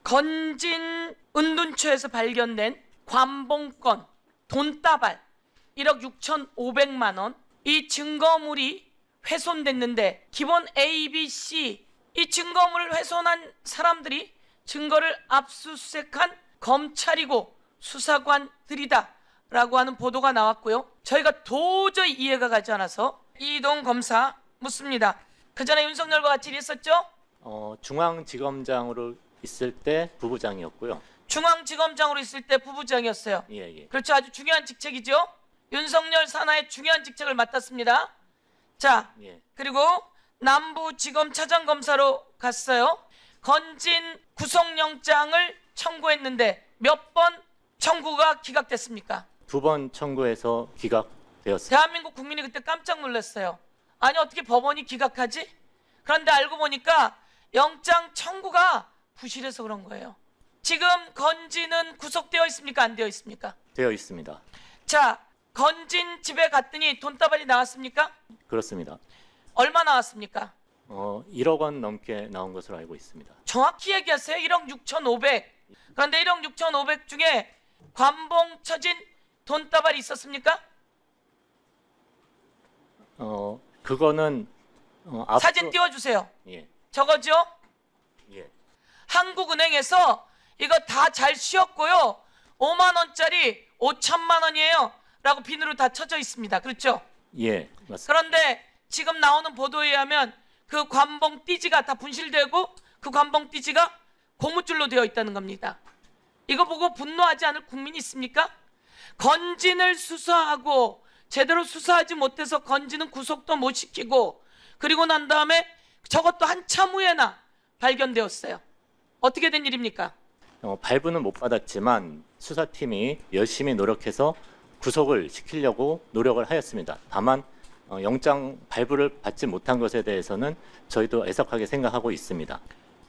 건진 은둔처에서 발견된 관봉권 돈다발 1억 6,500만 원, 이 증거물이 훼손됐는데 기본 A, B, C 이 증거물을 훼손한 사람들이 증거를 압수수색한 검찰이고 수사관들이다 라고 하는 보도가 나왔고요. 저희가 도저히 이해가 가지 않아서 이동 검사 묻습니다. 그 전에 윤석열과 같이 일했었죠? 중앙지검장으로 있을 때 부부장이었고요. 중앙지검장으로 있을 때 부부장이었어요. 예. 그렇죠. 아주 중요한 직책이죠. 윤석열 산하의 중요한 직책을 맡았습니다. 자, 예. 그리고 남부지검 차장검사로 갔어요. 건진 구속영장을 청구했는데 몇 번 청구가 기각됐습니까? 2번 청구해서 기각되었습니다. 대한민국 국민이 그때 깜짝 놀랐어요. 아니 어떻게 법원이 기각하지? 그런데 알고 보니까 영장 청구가 부실해서 그런 거예요. 지금 건진은 구속되어 있습니까? 안 되어 있습니까? 되어 있습니다. 자, 건진 집에 갔더니 돈다발이 나왔습니까? 그렇습니다. 얼마 나왔습니까? 1억 원 넘게 나온 것으로 알고 있습니다. 정확히 얘기하세요. 1억 6,500. 그런데 1억 6,500 중에 관봉 쳐진 돈다발이 있었습니까? 그거는 사진 띄워주세요. 예. 저거죠? 예. 한국은행에서 이거 다 잘 씌웠고요. 5만 원짜리 5천만 원이에요. 라고 비누로 다 쳐져 있습니다. 그렇죠? 예, 맞습니다. 그런데 지금 나오는 보도에 의하면 그 관봉 띠지가 다 분실되고 그 관봉 띠지가 고무줄로 되어 있다는 겁니다. 이거 보고 분노하지 않을 국민이 있습니까? 건진을 수사하고 제대로 수사하지 못해서 건진은 구속도 못 시키고 그리고 난 다음에 저것도 한참 후에나 발견되었어요. 어떻게 된 일입니까? 발부는 못 받았지만 수사팀이 열심히 노력해서 구속을 시키려고 노력을 하였습니다. 다만 영장 발부를 받지 못한 것에 대해서는 저희도 애석하게 생각하고 있습니다.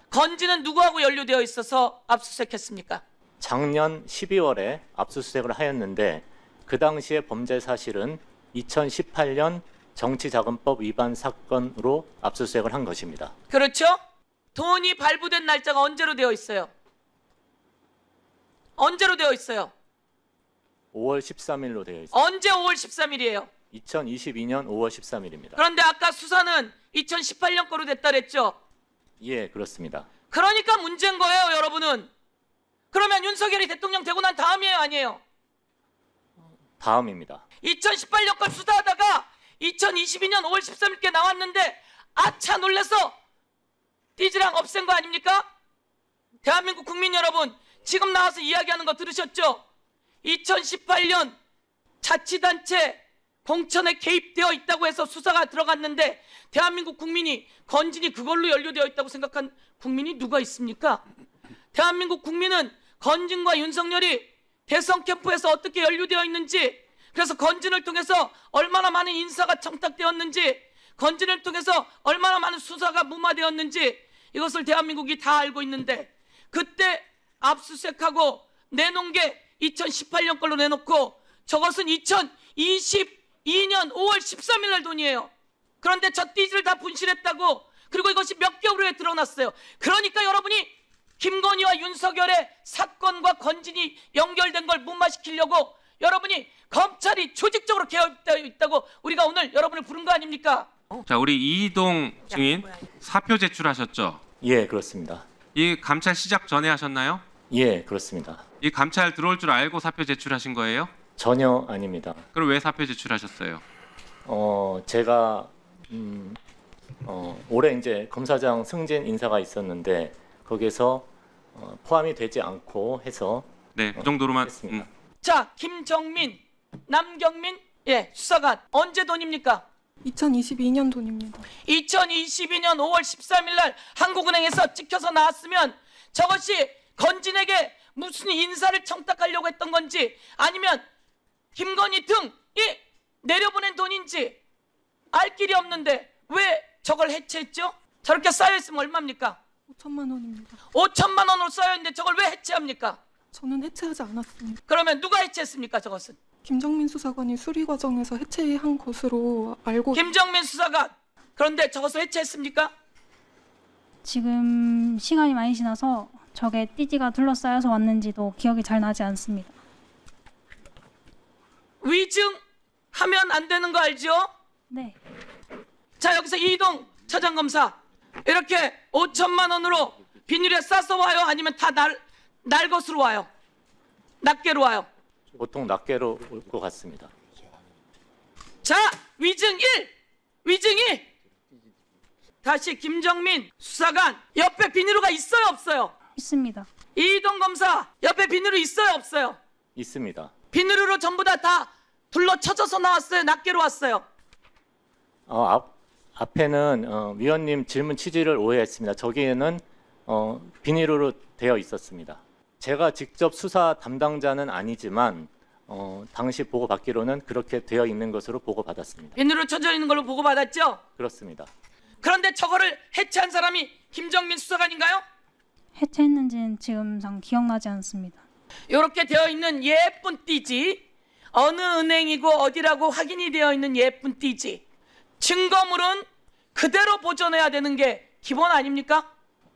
건진은 누구하고 연루되어 있어서 압수수색했습니까? 작년 12월에 압수수색을 하였는데 그 당시의 범죄 사실은 2018년 정치자금법 위반 사건으로 압수수색을 한 것입니다. 그렇죠? 돈이 발부된 날짜가 언제로 되어 있어요? 언제로 되어 있어요? 5월 13일로 되어 있습니다. 언제 5월 13일이에요? 2022년 5월 13일입니다. 그런데 아까 수사는 2018년 거로 됐다 그랬죠? 예, 그렇습니다. 그러니까 문제인 거예요, 여러분은. 그러면 윤석열이 대통령 되고 난 다음이에요, 아니에요? 다음입니다. 2018년 걸 수사하다가 2022년 5월 13일께 나왔는데 아차 놀라서 띠지랑 없앤 거 아닙니까? 대한민국 국민 여러분, 지금 나와서 이야기하는 거 들으셨죠? 2018년 자치단체 공천에 개입되어 있다고 해서 수사가 들어갔는데 대한민국 국민이 건진이 그걸로 연루되어 있다고 생각한 국민이 누가 있습니까? 대한민국 국민은 건진과 윤석열이 대선 캠프에서 어떻게 연루되어 있는지, 그래서 건진을 통해서 얼마나 많은 인사가 청탁되었는지, 건진을 통해서 얼마나 많은 수사가 무마되었는지 이것을 대한민국이 다 알고 있는데 그때 압수수색하고 내놓은 게 2018년 걸로 내놓고 저것은 2022년 5월 13일 날 돈이에요. 그런데 저 띠지를 다 분실했다고, 그리고 이것이 몇 개월 후에 드러났어요. 그러니까 여러분이 김건희와 윤석열의 사건과 건진이 연결된 걸 무마시키려고 여러분이 검찰이 조직적으로 개입되어 있다고 우리가 오늘 여러분을 부른 거 아닙니까? 자, 우리 이희동 증인 사표 제출하셨죠? 예, 그렇습니다. 이 감찰 시작 전에 하셨나요? 예, 그렇습니다. 이 감찰 들어올 줄 알고 사표 제출하신 거예요? 전혀 아닙니다. 그럼 왜 사표 제출하셨어요? 제가 올해 이제 검사장 승진 인사가 있었는데 거기에서 포함이 되지 않고 해서 네, 그 정도로만. 했습니다. 자, 김정민, 남경민 수사관 언제 돈입니까? 2022년 돈입니다. 2022년 5월 13일 날 한국은행에서 찍혀서 나왔으면 저것이 건진에게 무슨 인사를 청탁하려고 했던 건지 아니면 김건희 등이 내려보낸 돈인지 알 길이 없는데 왜 저걸 해체했죠? 저렇게 쌓여있으면 얼마입니까? 5천만 원입니다. 5천만 원으로 쌓여있는데 저걸 왜 해체합니까? 저는 해체하지 않았습니다. 그러면 누가 해체했습니까, 저것은? 김정민 수사관이 수리 과정에서 해체한 것으로 알고 김정민 수사관. 그런데 저것을 해체했습니까? 지금 시간이 많이 지나서 저게 띠지가 둘러싸여서 왔는지도 기억이 잘 나지 않습니다. 위증하면 안 되는 거 알죠? 네, 자, 여기서 이동 차장검사 이렇게 5천만 원으로 비닐에 싸서 와요? 아니면 다 날 것으로 와요? 낱개로 와요? 보통 낱개로 올 것 같습니다. 자, 위증 1, 위증 2. 다시 김정민 수사관 옆에 비닐로가 있어요, 없어요? 있습니다. 이동 검사 옆에 비닐로 있어요, 없어요? 있습니다. 비닐로 전부 다 둘러쳐져서 나왔어요, 낱개로 왔어요? 앞에는 위원님 질문 취지를 오해했습니다. 저기에는 비닐로 되어 있었습니다. 제가 직접 수사 담당자는 아니지만 당시 보고받기로는 그렇게 되어 있는 것으로 보고받았습니다. 비닐로 쳐져 있는 걸로 보고받았죠? 그렇습니다. 그런데 저거를 해체한 사람이 김정민 수사관인가요? 해체했는지는 지금상 기억나지 않습니다. 이렇게 되어 있는 예쁜 띠지, 어느 은행이고 어디라고 확인이 되어 있는 예쁜 띠지, 증거물은 그대로 보존해야 되는 게 기본 아닙니까?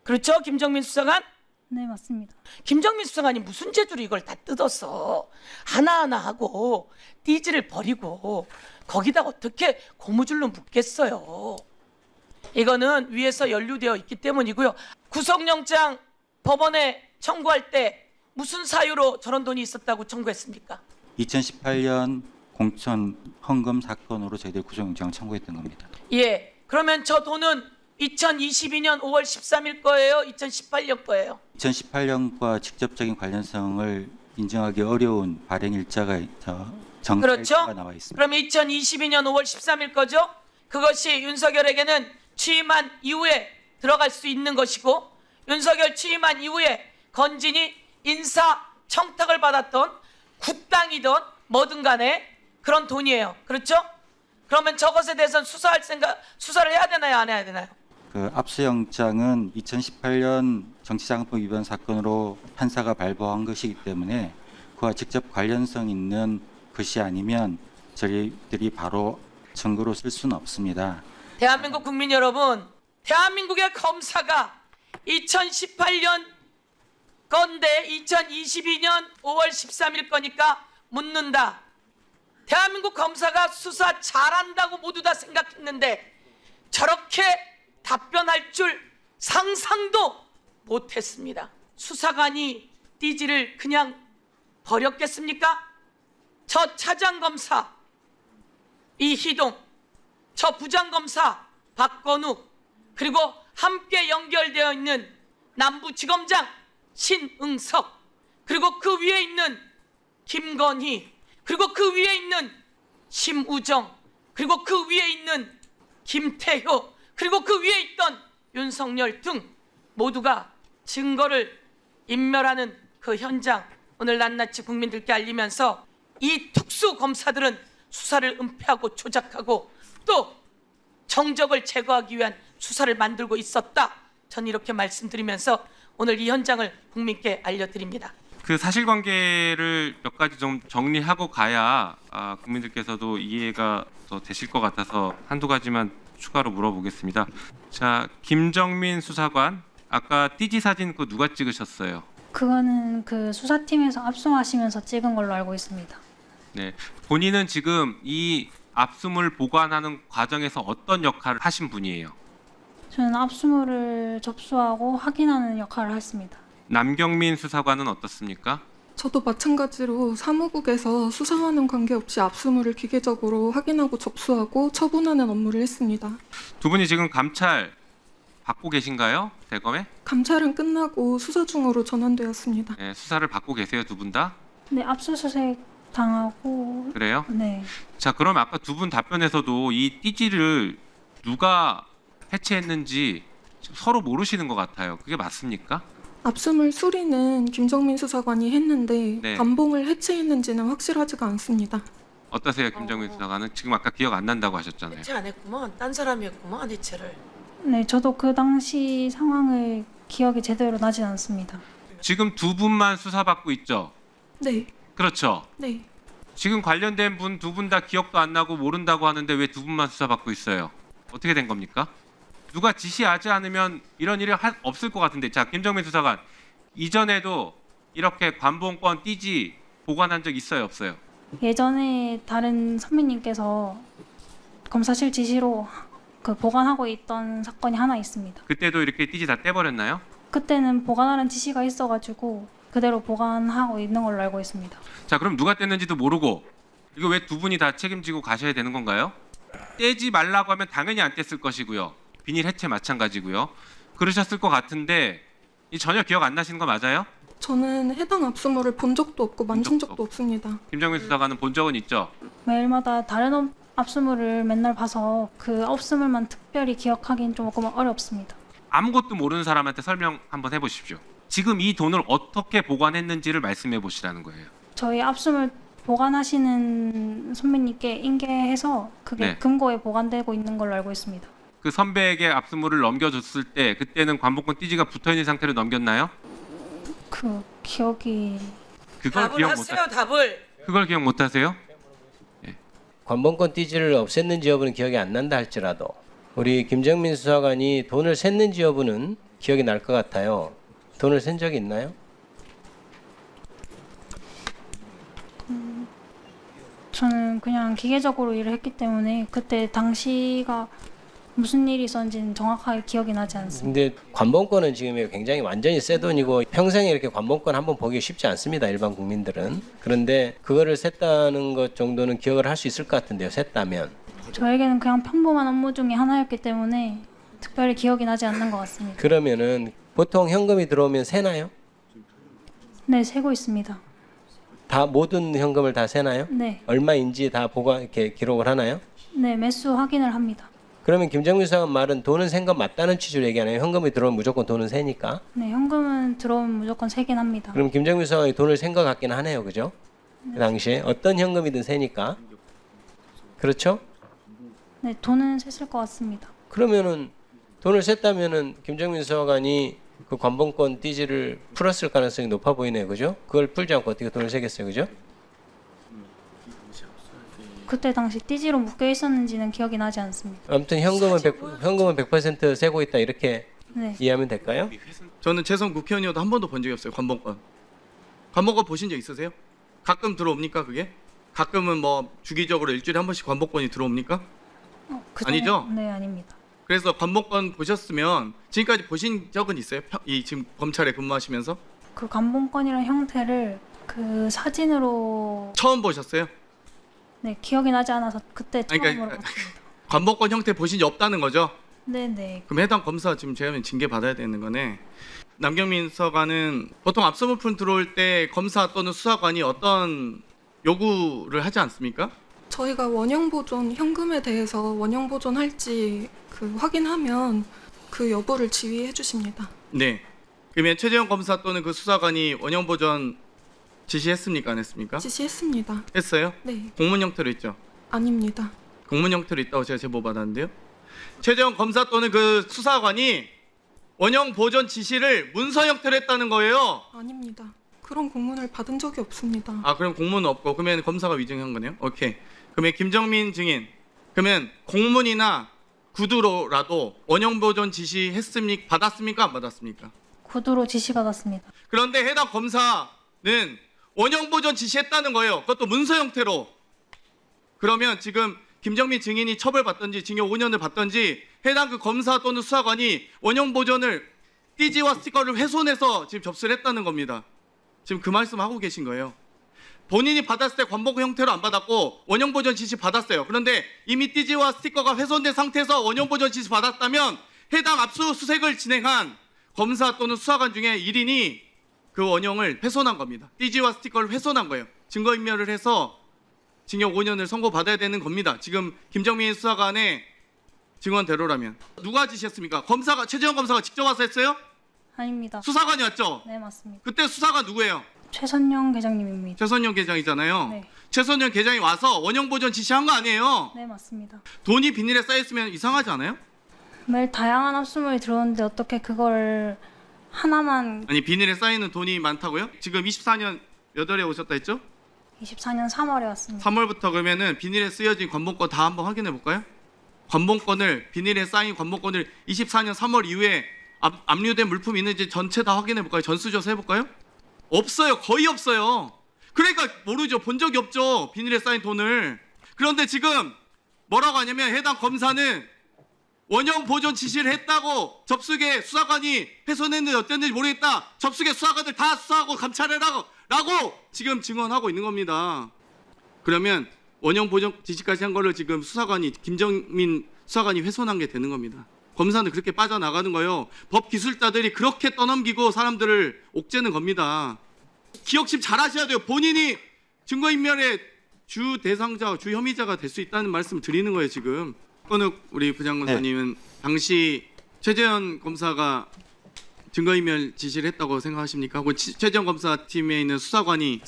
그렇죠, 김정민 수사관? 네, 맞습니다. 김정민 수사관이 무슨 재주로 이걸 다 뜯어서 하나하나 하고 띠지를 버리고 거기다 어떻게 고무줄로 묶겠어요? 이거는 위에서 연루되어 있기 때문이고요. 구속영장 법원에 청구할 때 무슨 사유로 저런 돈이 있었다고 청구했습니까? 2018년 공천 헌금 사건으로 저희들이 구속영장을 청구했던 겁니다. 예, 그러면 저 돈은 2022년 5월 13일 거예요? 2018년 거예요? 2018년과 직접적인 관련성을 인정하기 어려운 발행 일자가 정가 그렇죠? 일자가 나와 있습니다. 그럼 2022년 5월 13일 거죠? 그것이 윤석열에게는 취임한 이후에 들어갈 수 있는 것이고, 윤석열 취임한 이후에 건진이 인사 청탁을 받았던 굿당이든 뭐든 간에 그런 돈이에요. 그렇죠? 그러면 저것에 대해서는 수사를 해야 되나요? 안 해야 되나요? 그 압수영장은 2018년 정치자금법 위반 사건으로 판사가 발부한 것이기 때문에 그와 직접 관련성 있는 것이 아니면 저희들이 바로 증거로 쓸 수는 없습니다. 대한민국 국민 여러분, 대한민국의 검사가 2018년 건데 2022년 5월 13일 거니까 묻는다. 대한민국 검사가 수사 잘한다고 모두 다 생각했는데 저렇게 답변할 줄 상상도 못했습니다. 수사관이 띠지를 그냥 버렸겠습니까? 저 차장검사 이희동, 저 부장검사 박건욱, 그리고 함께 연결되어 있는 남부지검장 신응석, 그리고 그 위에 있는 김건희, 그리고 그 위에 있는 심우정, 그리고 그 위에 있는 김태효, 그리고 그 위에 있던 윤석열 등 모두가 증거를 인멸하는 그 현장, 오늘 낱낱이 국민들께 알리면서 이 특수검사들은 수사를 은폐하고 조작하고 또 정적을 제거하기 위한 수사를 만들고 있었다. 전 이렇게 말씀드리면서 오늘 이 현장을 국민께 알려드립니다. 그 사실관계를 몇 가지 좀 정리하고 가야 국민들께서도 이해가 더 되실 것 같아서 한두 가지만 추가로 물어보겠습니다. 자, 김정민 수사관, 아까 띠지 사진 그 누가 찍으셨어요? 그거는 그 수사팀에서 압수하시면서 찍은 걸로 알고 있습니다. 네, 본인은 지금 이 압수물 보관하는 과정에서 어떤 역할을 하신 분이에요? 저는 압수물을 접수하고 확인하는 역할을 했습니다. 남경민 수사관은 어떻습니까? 저도 마찬가지로 사무국에서 수사와는 관계없이 압수물을 기계적으로 확인하고 접수하고 처분하는 업무를 했습니다. 두 분이 지금 감찰 받고 계신가요? 대검에? 감찰은 끝나고 수사 중으로 전환되었습니다. 네, 수사를 받고 계세요, 두 분 다? 네, 압수수색 당하고 그래요? 네. 자, 그럼 아까 두 분 답변에서도 이 띠지를 누가 해체했는지 서로 모르시는 것 같아요. 그게 맞습니까? 압수물 수리는 김정민 수사관이 했는데 네. 감봉을 해체했는지는 확실하지가 않습니다. 어떠세요, 김정민 수사관은? 지금 아까 기억 안 난다고 하셨잖아요. 해체 안 했구만. 딴 사람이 했구만, 해체를. 네, 저도 그 당시 상황을 기억이 제대로 나진 않습니다. 지금 두 분만 수사받고 있죠? 네, 그렇죠? 네. 지금 관련된 분 두 분 다 기억도 안 나고 모른다고 하는데 왜 두 분만 수사받고 있어요? 어떻게 된 겁니까? 누가 지시하지 않으면 이런 일이 없을 것 같은데. 자, 김정민 수사관, 이전에도 이렇게 관봉권 띠지 보관한 적 있어요, 없어요? 예전에 다른 선배님께서 검사실 지시로 그 보관하고 있던 사건이 하나 있습니다. 그때도 이렇게 띠지 다 떼버렸나요? 그때는 보관하라는 지시가 있어가지고 그대로 보관하고 있는 걸로 알고 있습니다. 자, 그럼 누가 뗐는지도 모르고 이거 왜 두 분이 다 책임지고 가셔야 되는 건가요? 떼지 말라고 하면 당연히 안 뗐을 것이고요. 비닐 해체 마찬가지고요. 그러셨을 것 같은데 전혀 기억 안 나시는 거 맞아요? 저는 해당 압수물을 본 적도 없고 만진 적도 적도 없습니다. 김정민 수사관은 본 적은 있죠? 매일마다 다른 압수물을 맨날 봐서 그 압수물만 특별히 기억하기는 조금 어렵습니다. 아무것도 모르는 사람한테 설명 한번 해보십시오. 지금 이 돈을 어떻게 보관했는지를 말씀해 보시라는 거예요. 저희 압수물 보관하시는 선배님께 인계해서 그게 네. 금고에 보관되고 있는 걸로 알고 있습니다. 그 선배에게 압수물을 넘겨줬을 때 그때는 관복권 띠지가 붙어있는 상태로 넘겼나요? 그 기억이 그걸 답을 기억 하세요. 못 답을. 그걸 기억 못 하세요? 관봉권 띠지를 없앴는지 여부는 기억이 안 난다 할지라도 우리 김정민 수사관이 돈을 샜는지 여부는 기억이 날 것 같아요. 돈을 센 적이 있나요? 저는 그냥 기계적으로 일을 했기 때문에 그때 당시가 무슨 일이 있었는지는 정확하게 기억이 나지 않습니다. 근데 관봉권은 지금 굉장히 완전히 새 돈이고 평생에 이렇게 관봉권 한번 보기 쉽지 않습니다. 일반 국민들은. 그런데 그거를 셌다는 것 정도는 기억을 할 수 있을 것 같은데요. 셌다면. 저에게는 그냥 평범한 업무 중에 하나였기 때문에 특별히 기억이 나지 않는 것 같습니다. 그러면은 보통 현금이 들어오면 세나요? 네, 세고 있습니다. 다 모든 현금을 다 세나요? 네, 얼마인지 다 보관 이렇게 기록을 하나요? 네, 매수 확인을 합니다. 그러면 김정민 수사관 말은 돈은 센 건 맞다는 취지로 얘기하나요? 현금이 들어오면 무조건 돈은 세니까. 네, 현금은 들어오면 무조건 세긴 합니다. 그럼 김정민 수사관이 돈을 센 것 같긴 하네요, 그죠? 그 당시에 어떤 현금이든 세니까. 그렇죠? 네, 돈은 셌을 것 같습니다. 그러면은 돈을 셌다면은 김정민 수사관이 그 관봉권 띠지를 풀었을 가능성이 높아 보이네요, 그죠? 그걸 풀지 않고 어떻게 돈을 세겠어요, 그죠? 그때 당시 띠지로 묶여 있었는지는 기억이 나지 않습니다. 아무튼 현금은 100% 세고 있다 이렇게 네, 이해하면 될까요? 저는 재선 국회의원이어도 한 번도 본 적이 없어요. 관봉권. 관봉권 보신 적 있으세요? 가끔 들어옵니까 그게? 가끔은 뭐 주기적으로 일주일에 한 번씩 관봉권이 들어옵니까? 아니죠? 네, 아닙니다. 그래서 관봉권 보셨으면 지금까지 보신 적은 있어요? 이 지금 검찰에 근무하시면서 그 관봉권이라는 형태를 그 사진으로 처음 보셨어요? 네, 기억이 나지 않아서 그때 아니, 처음으로 그러니까 봤습니다. 관봉권 형태 보신 적 없다는 거죠? 네, 네. 그럼 해당 검사 지금 제가 징계 받아야 되는 거네. 남경민 수사관은 보통 압수물품 들어올 때 검사 또는 수사관이 어떤 요구를 하지 않습니까? 저희가 원형 보존 현금에 대해서 원형 보존할지 그 확인하면 그 여부를 지휘해 주십니다. 네. 그러면 최재형 검사 또는 그 수사관이 원형 보존 지시했습니까? 안 했습니까? 지시했습니다. 했어요? 네, 공문 형태로 있죠. 아닙니다. 공문 형태로 있다고 제가 제보 받았는데요. 최재형 검사 또는 그 수사관이 원형 보존 지시를 문서 형태로 했다는 거예요. 아닙니다. 그런 공문을 받은 적이 없습니다. 아, 그럼 공문은 없고 그러면 검사가 위증한 거네요. 오케이. 그러면 김정민 증인, 그러면 공문이나 구두로라도 원형 보존 지시 했습니까? 받았습니까? 안 받았습니까? 구두로 지시받았습니다. 그런데 해당 검사는 원형 보존 지시했다는 거예요. 그것도 문서 형태로. 그러면 지금 김정민 증인이 처벌받든지 징역 5년을 받든지 해당 그 검사 또는 수사관이 원형 보존을 띠지와 스티커를 훼손해서 지금 접수를 했다는 겁니다. 지금 그 말씀 하고 계신 거예요. 본인이 받았을 때 관봉권 형태로 안 받았고 원형 보존 지시 받았어요. 그런데 이미 띠지와 스티커가 훼손된 상태에서 원형 보존 지시 받았다면 해당 압수수색을 진행한 검사 또는 수사관 중에 1인이 그 원형을 훼손한 겁니다. 띠지와 스티커를 훼손한 거예요. 증거인멸을 해서 징역 5년을 선고받아야 되는 겁니다. 지금 김정민 수사관의 증언대로라면. 누가 지시했습니까? 검사가, 최재형 검사가 직접 와서 했어요? 아닙니다. 수사관이 왔죠? 네, 맞습니다. 그때 수사관 누구예요? 최선영 계장님입니다. 최선영 계장이잖아요. 네, 최선영 계장이 와서 원형 보존 지시한 거 아니에요? 네, 맞습니다. 돈이 비닐에 쌓여있으면 이상하지 않아요? 매일 다양한 압수물이 들어오는데 어떻게 그걸 하나만 아니, 비닐에 쌓이는 돈이 많다고요? 지금 24년 몇 월에 오셨다 했죠? 24년 3월에 왔습니다. 3월부터 그러면은 비닐에 쓰여진 관봉권 다 한번 확인해 볼까요? 관본권을 비닐에 쌓인 관본권을 24년 3월 이후에 압류된 물품이 있는지 전체 다 확인해 볼까요? 전수조사 해볼까요? 없어요. 거의 없어요. 그러니까 모르죠. 본 적이 없죠. 비닐에 쌓인 돈을. 그런데 지금 뭐라고 하냐면 해당 검사는 원형 보존 지시를 했다고 접수계 수사관이 훼손했는지 어땠는지 모르겠다. 접수계 수사관들 다 수사하고 감찰해라고 지금 증언하고 있는 겁니다. 그러면 원형 보존 지시까지 한 거를 지금 수사관이 김정민 수사관이 훼손한 게 되는 겁니다. 검사는 그렇게 빠져나가는 거예요. 법 기술자들이 그렇게 떠넘기고 사람들을 옥죄는 겁니다. 기억심 잘 하셔야 돼요. 본인이 증거인멸의 주 대상자, 주 혐의자가 될 수 있다는 말씀을 드리는 거예요, 지금. 권욱 우리 부장검사님은 당시 최재현 검사가 증거인멸 지시를 했다고 생각하십니까? 혹은 최재현 검사팀에 있는 수사관이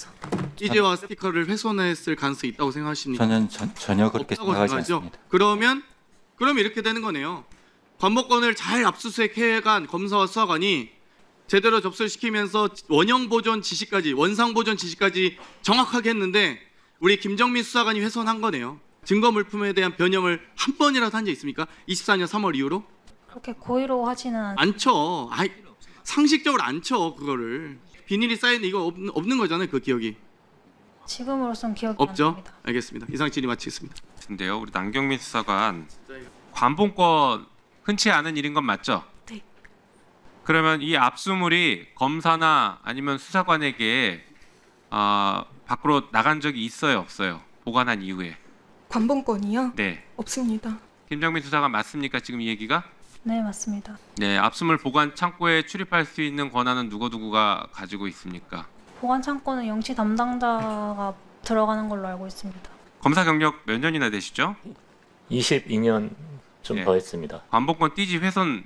띠지와 스티커를 훼손했을 가능성이 있다고 생각하십니까? 저는 전혀 그렇게 없다고 생각하지 생각하죠? 않습니다. 그럼 이렇게 되는 거네요. 관목권을 잘 압수수색해간 검사와 수사관이 제대로 접수를 시키면서 원형 보존 지시까지, 원상 보존 지시까지 정확하게 했는데 우리 김정민 수사관이 훼손한 거네요. 증거 물품에 대한 변형을 한 번이라도 한 적 있습니까? 24년 3월 이후로? 그렇게 고의로 하지는 안 쳐. 상식적으로 안 쳐, 그거를. 비닐이 쌓인 이거 없는 거잖아요, 그 기억이. 지금으로선 기억이 없죠? 안 납니다. 알겠습니다. 이상 질의 마치겠습니다. 근데요, 우리 남경민 수사관 관본권 흔치 않은 일인 건 맞죠? 네. 그러면 이 압수물이 검사나 아니면 수사관에게 밖으로 나간 적이 있어요, 없어요? 보관한 이후에. 관본권이요? 네. 없습니다. 김정민 수사관 맞습니까? 지금 이 얘기가? 네, 맞습니다. 네, 압수물 보관 창고에 출입할 수 있는 권한은 누구가 가지고 있습니까? 보관 창고는 영치 담당자가 들어가는 걸로 알고 있습니다. 검사 경력 몇 년이나 되시죠? 22년 좀 예. 더 했습니다. 관본권 띠지 훼손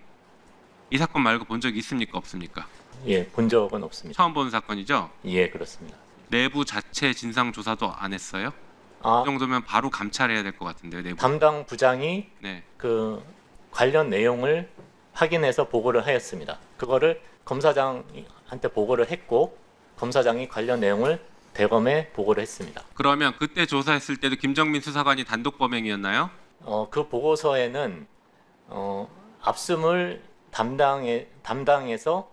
이 사건 말고 본 적 있습니까? 없습니까? 예, 본 적은 없습니다. 처음 보는 사건이죠? 예, 그렇습니다. 내부 자체 진상 조사도 안 했어요? 아, 이 정도면 바로 감찰해야 될 것 같은데요, 내부. 담당 부장이 네. 그 관련 내용을 확인해서 보고를 하였습니다. 그거를 검사장한테 보고를 했고 검사장이 관련 내용을 대검에 보고를 했습니다. 그러면 그때 조사했을 때도 김정민 수사관이 단독 범행이었나요? 그 보고서에는 압수물 담당에서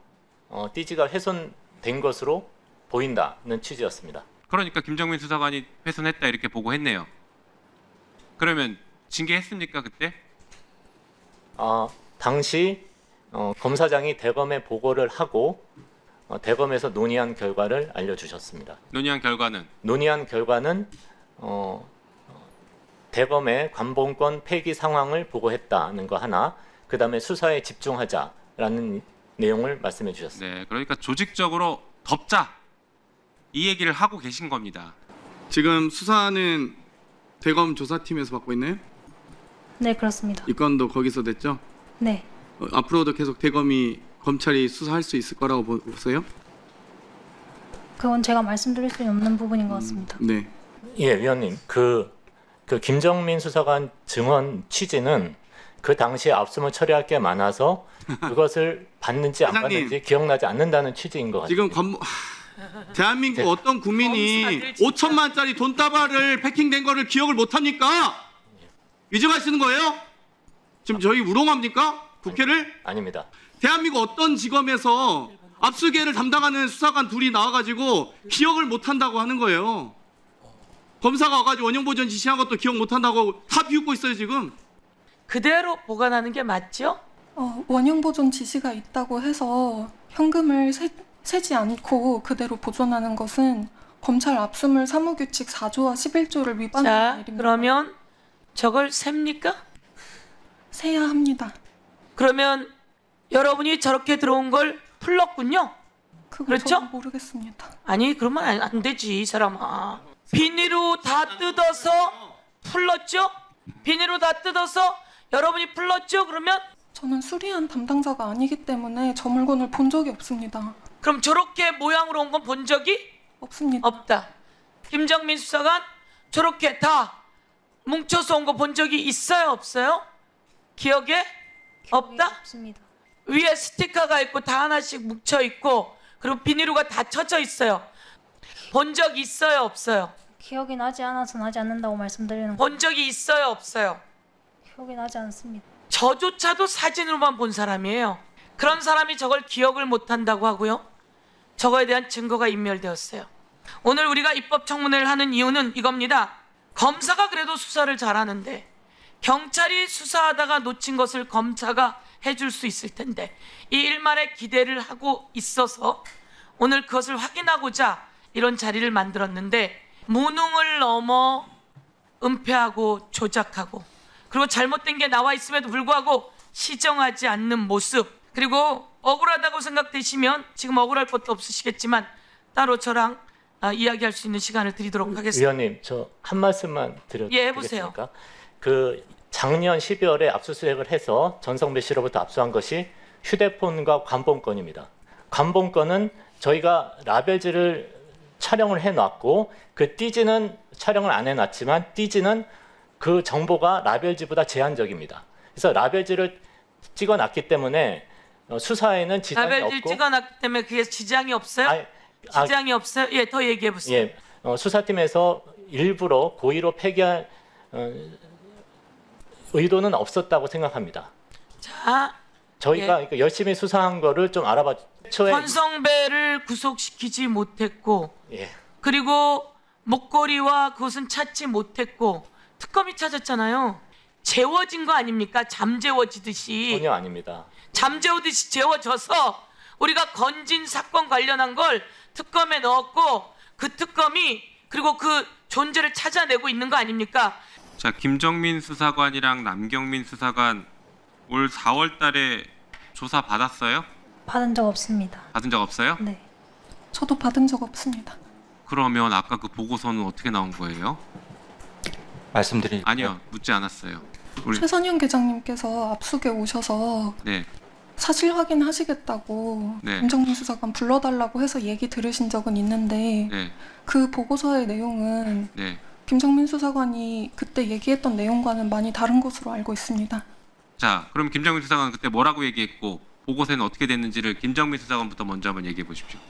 띠지가 훼손된 것으로 보인다는 취지였습니다. 그러니까 김정민 수사관이 훼손했다 이렇게 보고했네요. 그러면 징계했습니까 그때? 당시 검사장이 대검에 보고를 하고 대검에서 논의한 결과를 알려주셨습니다. 논의한 결과는 대검의 관본권 폐기 상황을 보고했다는 거 하나, 그 다음에 수사에 집중하자라는 내용을 말씀해 주셨습니다. 네, 그러니까 조직적으로 덮자 이 얘기를 하고 계신 겁니다. 지금 수사는 대검 조사팀에서 받고 있나요? 네, 그렇습니다. 이 건도 거기서 됐죠? 네, 앞으로도 계속 검찰이 수사할 수 있을 거라고 보세요? 그건 제가 말씀드릴 수 없는 부분인 것 같습니다. 네. 예, 위원님, 그 김정민 수사관 증언 취지는 그 당시에 압수물 처리할 게 많아서 그것을 받는지 안 회장님. 받는지 기억나지 않는다는 취지인 것 같습니다. 지금 대한민국 네. 어떤 국민이 검사들 진짜. 5천만 원짜리 돈다발을 패킹된 거를 기억을 못 합니까? 위증하시는 거예요? 지금 저희 우롱합니까? 국회를? 아닙니다. 대한민국 어떤 지검에서 압수계를 담당하는 수사관 둘이 나와가지고 기억을 못 한다고 하는 거예요. 검사가 와가지고 원형보존 지시한 것도 기억 못 한다고 다 비웃고 있어요 지금. 그대로 보관하는 게 맞죠? 원형 보존 지시가 있다고 해서 현금을 세지 않고 그대로 보존하는 것은 검찰 압수물 사무규칙 4조와 11조를 위반하는 자, 일입니다. 그러면 저걸 셉니까? 세야 합니다. 그러면 여러분이 저렇게 들어온 걸 풀렀군요. 그거 그렇죠? 저는 모르겠습니다. 아니 그러면 안 되지 이 사람아. 비닐로 다 뜯어서 풀렀죠? 비닐로 다 뜯어서 여러분이 풀렀죠? 그러면 저는 수리한 담당자가 아니기 때문에 저 물건을 본 적이 없습니다. 그럼 저렇게 모양으로 온 건 본 적이 없습니다. 없다. 김정민 수사관 저렇게 다 뭉쳐서 온 거 본 적이 있어요 없어요? 기억에 없다? 없습니다. 위에 스티커가 있고 다 하나씩 뭉쳐 있고 그리고 비닐로가 다 쳐져 있어요. 본 적 있어요 없어요? 기억이 나지 않아서 나지 않는다고 말씀드리는 거. 본 적이 있어요 없어요? 기억이 나지 않습니다. 저조차도 사진으로만 본 사람이에요. 그런 사람이 저걸 기억을 못한다고 하고요. 저거에 대한 증거가 인멸되었어요. 오늘 우리가 입법청문회를 하는 이유는 이겁니다. 검사가 그래도 수사를 잘하는데 경찰이 수사하다가 놓친 것을 검사가 해줄 수 있을 텐데 이 일말에 기대를 하고 있어서 오늘 그것을 확인하고자 이런 자리를 만들었는데 무능을 넘어 은폐하고 조작하고 그리고 잘못된 게 나와 있음에도 불구하고 시정하지 않는 모습, 그리고 억울하다고 생각되시면 지금 억울할 것도 없으시겠지만 따로 저랑 이야기할 수 있는 시간을 드리도록 하겠습니다. 위원님, 저 한 말씀만 드려도 예, 해보세요. 되겠습니까? 그 작년 12월에 압수수색을 해서 전성배 씨로부터 압수한 것이 휴대폰과 관본권입니다. 관본권은 저희가 라벨지를 촬영을 해놨고 그 띠지는 촬영을 안 해놨지만 띠지는 그 정보가 라벨지보다 제한적입니다. 그래서 라벨지를 찍어놨기 때문에 수사에는 지장이 라벨지 없고 찍어놨기 때문에 그게 지장이 없어요? 지장이 없어요? 예, 더 얘기해 보세요. 예, 수사팀에서 일부러 고의로 폐기할 의도는 없었다고 생각합니다. 자, 저희가 그러니까 열심히 수사한 거를 좀 알아봐. 초에 권성배를 구속시키지 못했고 예, 그리고 목걸이와 그것은 찾지 못했고 특검이 찾았잖아요. 재워진 거 아닙니까? 잠재워지듯이. 전혀 아닙니다. 잠재우듯이 재워져서 우리가 건진 사건 관련한 걸 특검에 넣었고 그 특검이 그리고 그 존재를 찾아내고 있는 거 아닙니까? 자, 김정민 수사관이랑 남경민 수사관 올 4월 달에 조사 받았어요? 받은 적 없습니다. 받은 적 없어요? 네. 저도 받은 적 없습니다. 그러면 아까 그 보고서는 어떻게 나온 거예요? 말씀드릴게요. 아니요, 묻지 않았어요. 우리 최선현 계장님께서 압수에 오셔서 네, 사실 확인하시겠다고 네. 김정민 수사관 불러달라고 해서 얘기 들으신 적은 있는데 네, 그 보고서의 내용은 네. 김정민 수사관이 그때 얘기했던 내용과는 많이 다른 것으로 알고 있습니다. 자, 그럼 김정민 수사관 그때 뭐라고 얘기했고 보고서는 어떻게 됐는지를 김정민 수사관부터 먼저 한번 얘기해 보십시오.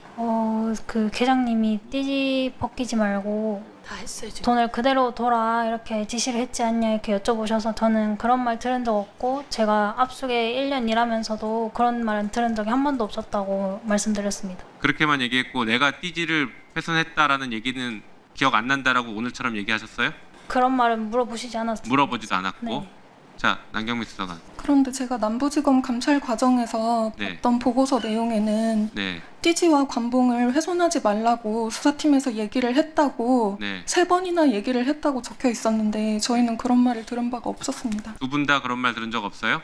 그 계장님이 띠지 벗기지 말고 다 했어요 지금. 돈을 그대로 둬라 이렇게 지시를 했지 않냐 이렇게 여쭤보셔서 저는 그런 말 들은 적 없고 제가 압수에 1년 일하면서도 그런 말은 들은 적이 한 번도 없었다고 말씀드렸습니다. 그렇게만 얘기했고 내가 띠지를 훼손했다라는 얘기는 기억 안 난다라고 오늘처럼 얘기하셨어요? 그런 말은 물어보시지 않았습니다. 물어보지도 않았고. 네. 자, 남경민 수사관. 그런데 제가 남부지검 감찰 과정에서 네. 봤던 보고서 내용에는 네, 띠지와 관봉을 훼손하지 말라고 수사팀에서 얘기를 했다고 네. 3번이나 얘기를 했다고 적혀 있었는데 저희는 그런 말을 들은 바가 없었습니다. 두 분 다 그런 말 들은 적 없어요?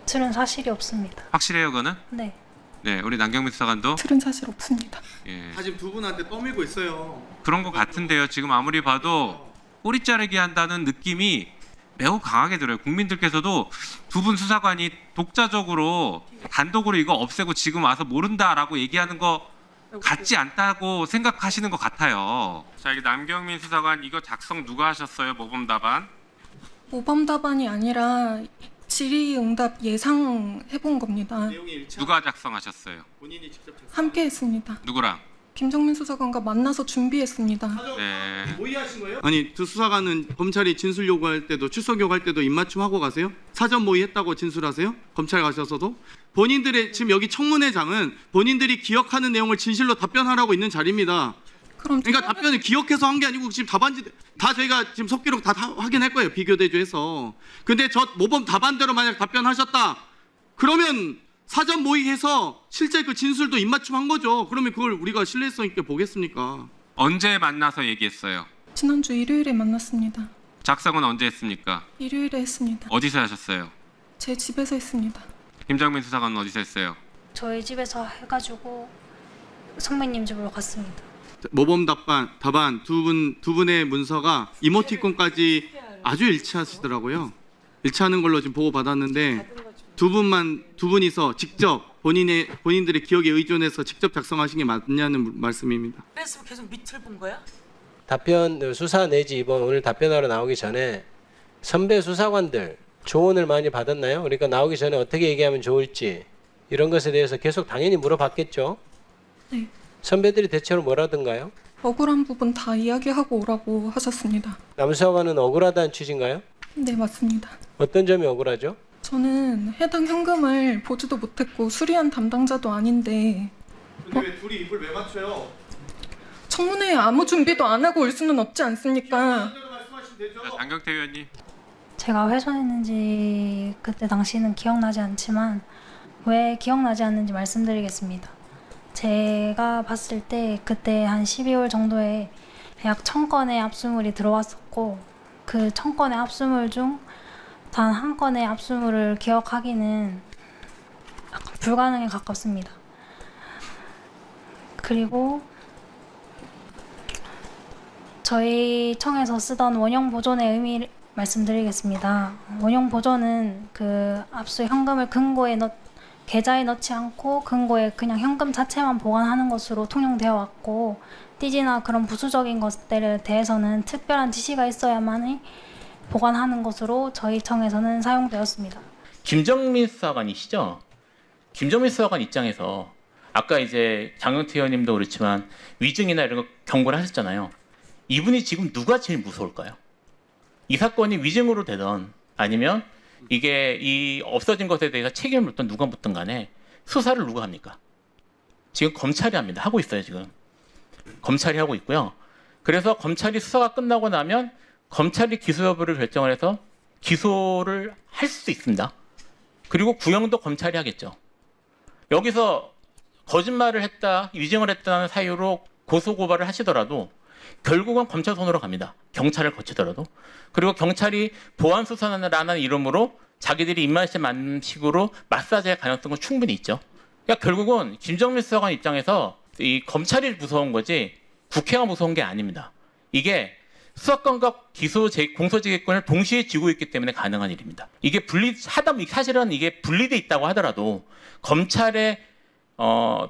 들은 사실이 없습니다. 확실해요, 그거는? 네. 네, 우리 남경민 수사관도 들은 사실 없습니다. 예. 다 지금 두 분한테 떠밀고 있어요. 그런 것 같은데요. 지금 아무리 봐도 꼬리 자르기 한다는 느낌이 매우 강하게 들어요. 국민들께서도 두 분 수사관이 독자적으로 단독으로 이거 없애고 지금 와서 모른다라고 얘기하는 거 같지 않다고 생각하시는 것 같아요. 자, 이게 남경민 수사관 이거 작성 누가 하셨어요? 모범 답안? 모범 답안이 아니라 질의응답 예상 해본 겁니다. 내용이 일치. 누가 작성하셨어요? 본인이 직접 작성. 함께 했습니다. 누구랑? 김정민 수사관과 만나서 준비했습니다. 네. 모의하신 거예요? 아니 두 수사관은 검찰이 진술 요구할 때도 출석 요구할 때도 입맞춤 하고 가세요? 사전 모의했다고 진술하세요? 검찰 가셔서도 본인들의 지금 여기 청문회장은 본인들이 기억하는 내용을 진실로 답변하라고 있는 자리입니다. 그러니까 답변을 기억해서 한 게 아니고 지금 답안지 다 저희가 지금 속기록 다 확인할 거예요. 비교 대조해서. 근데 저 모범 답안대로 만약 답변하셨다. 그러면 사전 모의해서 실제 그 진술도 입맞춤한 거죠. 그러면 그걸 우리가 신뢰성 있게 보겠습니까? 언제 만나서 얘기했어요? 지난주 일요일에 만났습니다. 작성은 언제 했습니까? 일요일에 했습니다. 어디서 하셨어요? 제 집에서 했습니다. 김정민 수사관은 어디서 했어요? 저희 집에서 해가지고 선배님 집으로 갔습니다. 모범 답안 두 분의 문서가 이모티콘까지 아주 일치하시더라고요. 일치하는 걸로 지금 보고 받았는데 두 분이서 직접 본인들의 기억에 의존해서 직접 작성하신 게 맞냐는 말씀입니다. 그랬으면 계속 밑을 본 거야? 답변 수사 내지 이번 오늘 답변하러 나오기 전에 선배 수사관들 조언을 많이 받았나요? 그러니까 나오기 전에 어떻게 얘기하면 좋을지 이런 것에 대해서 계속 당연히 물어봤겠죠. 네. 선배들이 대체로 뭐라던가요? 억울한 부분 다 이야기하고 오라고 하셨습니다. 남수사관은 억울하다는 취지인가요? 네, 맞습니다. 어떤 점이 억울하죠? 저는 해당 현금을 보지도 못했고 수리한 담당자도 아닌데 근데 왜 둘이 입을 왜 맞춰요? 청문회에 아무 준비도 안 하고 올 수는 없지 않습니까? 대로 말씀하시면 되죠. 자, 장경태 의원님. 제가 훼손했는지 그때 당시는 기억나지 않지만 왜 기억나지 않는지 말씀드리겠습니다. 제가 봤을 때 그때 한 12월 정도에 약 1000건의 압수물이 들어왔었고 그 1000건의 압수물 중 단 한 건의 압수물을 기억하기는 약간 불가능에 가깝습니다. 그리고 저희 청에서 쓰던 원형 보존의 의미 말씀드리겠습니다. 원형 보존은 그 압수 현금을 계좌에 넣지 않고 금고에 그냥 현금 자체만 보관하는 것으로 통용되어 왔고 띠지나 그런 부수적인 것들에 대해서는 특별한 지시가 있어야만이 보관하는 것으로 저희 청에서는 사용되었습니다. 김정민 수사관이시죠? 김정민 수사관 입장에서 아까 이제 장경태 의원님도 그렇지만 위증이나 이런 거 경고를 하셨잖아요. 이분이 지금 누가 제일 무서울까요? 이 사건이 위증으로 되던 아니면 이게 이 없어진 것에 대해서 책임을 묻던 누가 묻든 간에 수사를 누가 합니까? 지금 검찰이 합니다. 하고 있어요, 지금. 검찰이 하고 있고요. 그래서 검찰이 수사가 끝나고 나면 검찰이 기소 여부를 결정을 해서 기소를 할 수 있습니다. 그리고 구형도 검찰이 하겠죠. 여기서 거짓말을 했다, 위증을 했다는 사유로 고소고발을 하시더라도 결국은 검찰 손으로 갑니다. 경찰을 거치더라도. 그리고 경찰이 보안 수사라는 이름으로 자기들이 입맛에 맞는 식으로 마사지할 가능성은 충분히 있죠. 그러니까 결국은 김정민 수사관 입장에서 이 검찰이 무서운 거지 국회가 무서운 게 아닙니다. 이게 수사권과 공소지휘권을 동시에 쥐고 있기 때문에 가능한 일입니다. 이게 사실은 이게 분리돼 있다고 하더라도 검찰의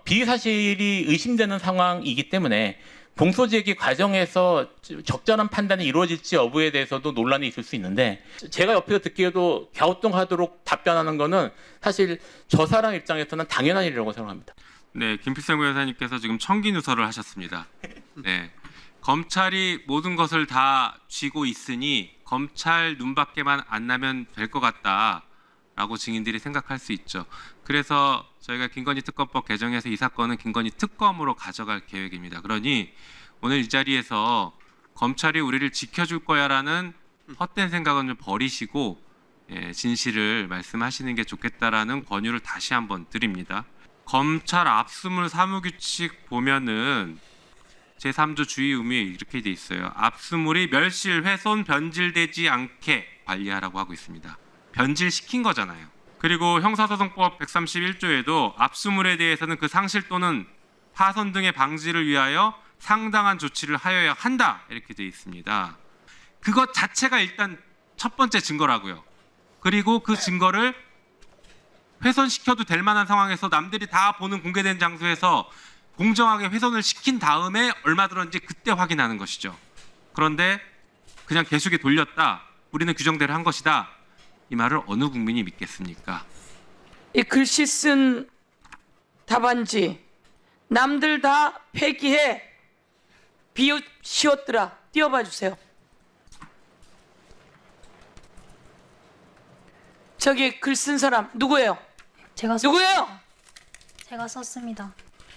비사실이 의심되는 상황이기 때문에 공소제기 과정에서 적절한 판단이 이루어질지 여부에 대해서도 논란이 있을 수 있는데 제가 옆에서 듣기에도 갸우뚱하도록 답변하는 거는 사실 저 사람 입장에서는 당연한 일이라고 생각합니다. 네, 김필성 변호사님께서 지금 청기 누설을 하셨습니다. 네, 검찰이 모든 것을 다 쥐고 있으니 검찰 눈밖에만 안 나면 될 것 같다라고 증인들이 생각할 수 있죠. 그래서 저희가 김건희 특검법 개정해서 이 사건은 김건희 특검으로 가져갈 계획입니다. 그러니 오늘 이 자리에서 검찰이 우리를 지켜줄 거야라는 헛된 생각은 좀 버리시고 진실을 말씀하시는 게 좋겠다라는 권유를 다시 한번 드립니다. 검찰 압수물 사무규칙 보면은 제3조 주의 의무에 이렇게 돼 있어요. 압수물이 멸실, 훼손, 변질되지 않게 관리하라고 하고 있습니다. 변질시킨 거잖아요. 그리고 형사소송법 131조에도 압수물에 대해서는 그 상실 또는 파손 등의 방지를 위하여 상당한 조치를 하여야 한다 이렇게 돼 있습니다. 그것 자체가 일단 첫 번째 증거라고요. 그리고 그 증거를 훼손시켜도 될 만한 상황에서 남들이 다 보는 공개된 장소에서 공정하게 훼손을 시킨 다음에 얼마 들었는지 그때 확인하는 것이죠. 그런데 그냥 개수기 돌렸다. 우리는 규정대로 한 것이다. 이 말을 어느 국민이 믿겠습니까? 이 글씨 쓴 답안지 남들 다 폐기해 비웃시었더라. 띄워봐 주세요. 저기 글 쓴 사람 누구예요? 누구예요? 제가 썼습니다.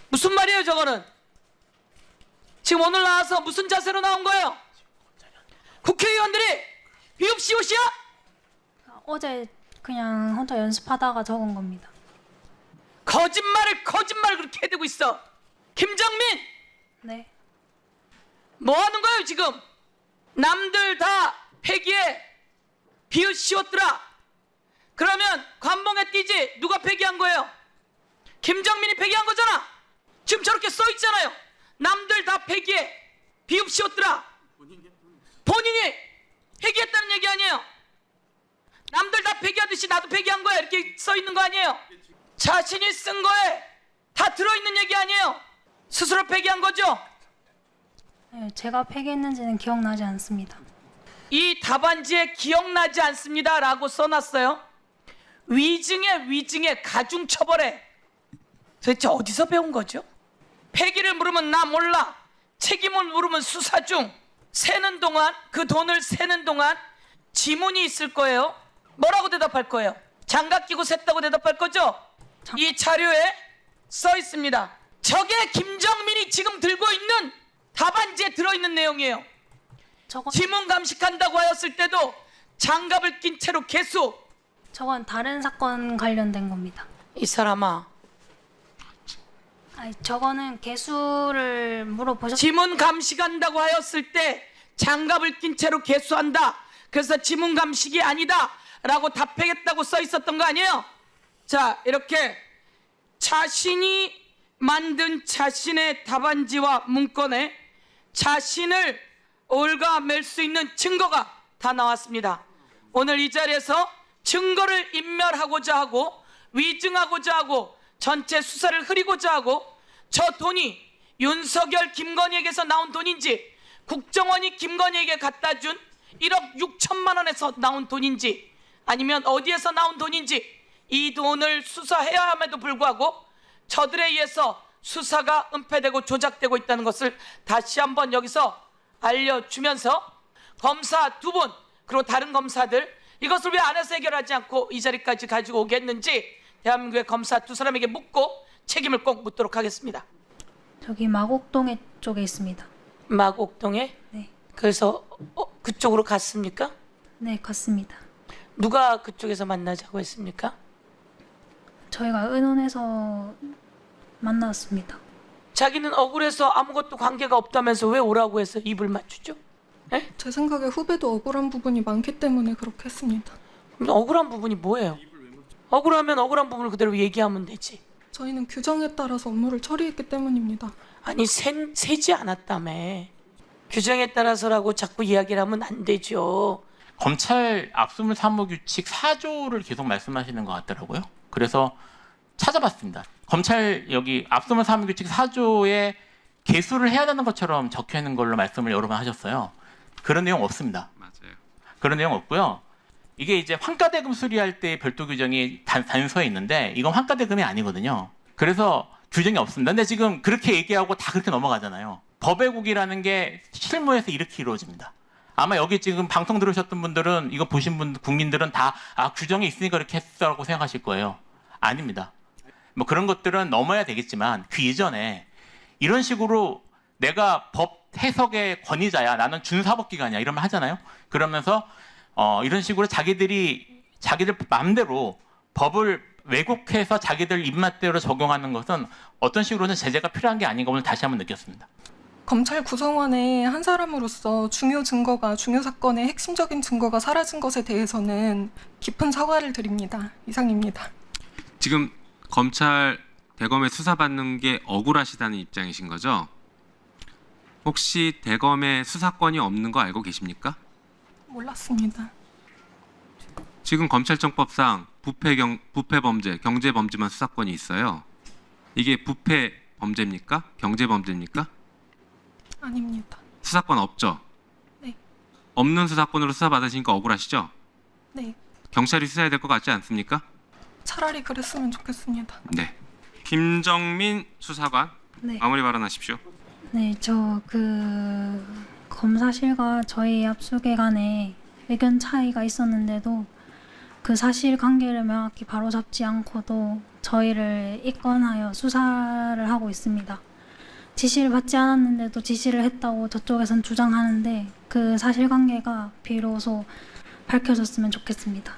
무슨 말이에요 저거는? 지금 오늘 나와서 무슨 자세로 나온 거예요? 국회의원들이 비읍시옷이야? 어제 그냥 혼자 연습하다가 적은 겁니다. 거짓말을 그렇게 해대고 있어. 김정민 네. 뭐 하는 거예요 지금? 남들 다 폐기해 비웃시었더라. 그러면 관봉에 띄지 누가 폐기한 거예요? 김정민이 폐기한 거잖아. 지금 저렇게 써 있잖아요. 남들 다 폐기해 비읍시었더라. 본인이 폐기했다는 얘기 아니에요? 남들 다 폐기하듯이 나도 폐기한 거야 이렇게 써 있는 거 아니에요? 자신이 쓴 거에 다 들어있는 얘기 아니에요? 스스로 폐기한 거죠? 네, 제가 폐기했는지는 기억나지 않습니다. 이 답안지에 기억나지 않습니다 라고 써놨어요. 위증에 가중처벌에 도대체 어디서 배운 거죠? 폐기를 물으면 나 몰라, 책임을 물으면 수사 중, 세는 동안 그 돈을 세는 동안 지문이 있을 거예요. 뭐라고 대답할 거예요? 장갑 끼고 샜다고 대답할 거죠? 이 자료에 써 있습니다. 저게 김정민이 지금 들고 있는 답안지에 들어있는 내용이에요. 지문 감식한다고 하였을 때도 장갑을 낀 채로 개수. 저건 다른 사건 관련된 겁니다. 이 사람아, 아니, 저거는 개수를 물어보셨. 지문 감식한다고 하였을 때 장갑을 낀 채로 개수한다. 그래서 지문 감식이 아니다 라고 답하겠다고 써 있었던 거 아니에요? 자, 이렇게 자신이 만든 자신의 답안지와 문건에 자신을 올가맬 수 있는 증거가 다 나왔습니다. 오늘 이 자리에서 증거를 인멸하고자 하고 위증하고자 하고 전체 수사를 흐리고자 하고 저 돈이 윤석열 김건희에게서 나온 돈인지 국정원이 김건희에게 갖다 준 1억 6천만 원에서 나온 돈인지 아니면 어디에서 나온 돈인지 이 돈을 수사해야 함에도 불구하고 저들에 의해서 수사가 은폐되고 조작되고 있다는 것을 다시 한번 여기서 알려주면서 검사 2분 그리고 다른 검사들 이것을 왜 안에서 해결하지 않고 이 자리까지 가지고 오겠는지 대한민국의 검사 2사람에게 묻고 책임을 꼭 묻도록 하겠습니다. 저기 마곡동에 쪽에 있습니다. 마곡동에? 네. 그래서 그쪽으로 갔습니까? 네, 갔습니다. 누가 그쪽에서 만나자고 했습니까? 저희가 의논해서 만났습니다. 자기는 억울해서 아무것도 관계가 없다면서 왜 오라고 해서 입을 맞추죠? 제 생각에 후배도 억울한 부분이 많기 때문에 그렇게 했습니다. 억울한 부분이 뭐예요? 억울하면 억울한 부분을 그대로 얘기하면 되지. 저희는 규정에 따라서 업무를 처리했기 때문입니다. 아니 세지 않았다며. 규정에 따라서라고 자꾸 이야기를 하면 안 되죠. 검찰 압수물 사무 규칙 4조를 계속 말씀하시는 것 같더라고요. 그래서 찾아봤습니다. 검찰 여기 압수물 사무 규칙 4조에 개수를 해야 되는 것처럼 적혀 있는 걸로 말씀을 여러 번 하셨어요. 그런 내용 없습니다. 맞아요. 그런 내용 없고요. 이게 이제 환가대금 수리할 때 별도 규정이 단서에 있는데 이건 환가대금이 아니거든요. 그래서 규정이 없습니다. 근데 지금 그렇게 얘기하고 다 그렇게 넘어가잖아요. 법의 국이라는 게 실무에서 이렇게 이루어집니다. 아마 여기 지금 방송 들으셨던 분들은 이거 보신 분 국민들은 다 규정이 있으니까 그렇게 했다고 생각하실 거예요. 아닙니다. 뭐 그런 것들은 넘어야 되겠지만 그 이전에 이런 식으로 내가 법 해석의 권위자야, 나는 준사법기관이야 이런 말 하잖아요. 그러면서 이런 식으로 자기들 마음대로 법을 왜곡해서 자기들 입맛대로 적용하는 것은 어떤 식으로는 제재가 필요한 게 아닌가 오늘 다시 한번 느꼈습니다. 검찰 구성원의 한 사람으로서 중요 사건의 핵심적인 증거가 사라진 것에 대해서는 깊은 사과를 드립니다. 이상입니다. 지금 검찰 대검에 수사받는 게 억울하시다는 입장이신 거죠? 혹시 대검에 수사권이 없는 거 알고 계십니까? 몰랐습니다. 지금 검찰청법상 부패 범죄, 경제 범죄만 수사권이 있어요. 이게 부패 범죄입니까? 경제 범죄입니까? 아닙니다. 수사권 없죠? 네. 없는 수사권으로 수사받으시니까 억울하시죠? 네. 경찰이 수사해야 될 것 같지 않습니까? 차라리 그랬으면 좋겠습니다. 네. 김정민 수사관 네. 마무리 발언하십시오. 네, 저 검사실과 저희 압수계 간에 의견 차이가 있었는데도 그 사실관계를 명확히 바로잡지 않고도 저희를 입건하여 수사를 하고 있습니다. 지시를 받지 않았는데도 지시를 했다고 저쪽에선 주장하는데 그 사실관계가 비로소 밝혀졌으면 좋겠습니다.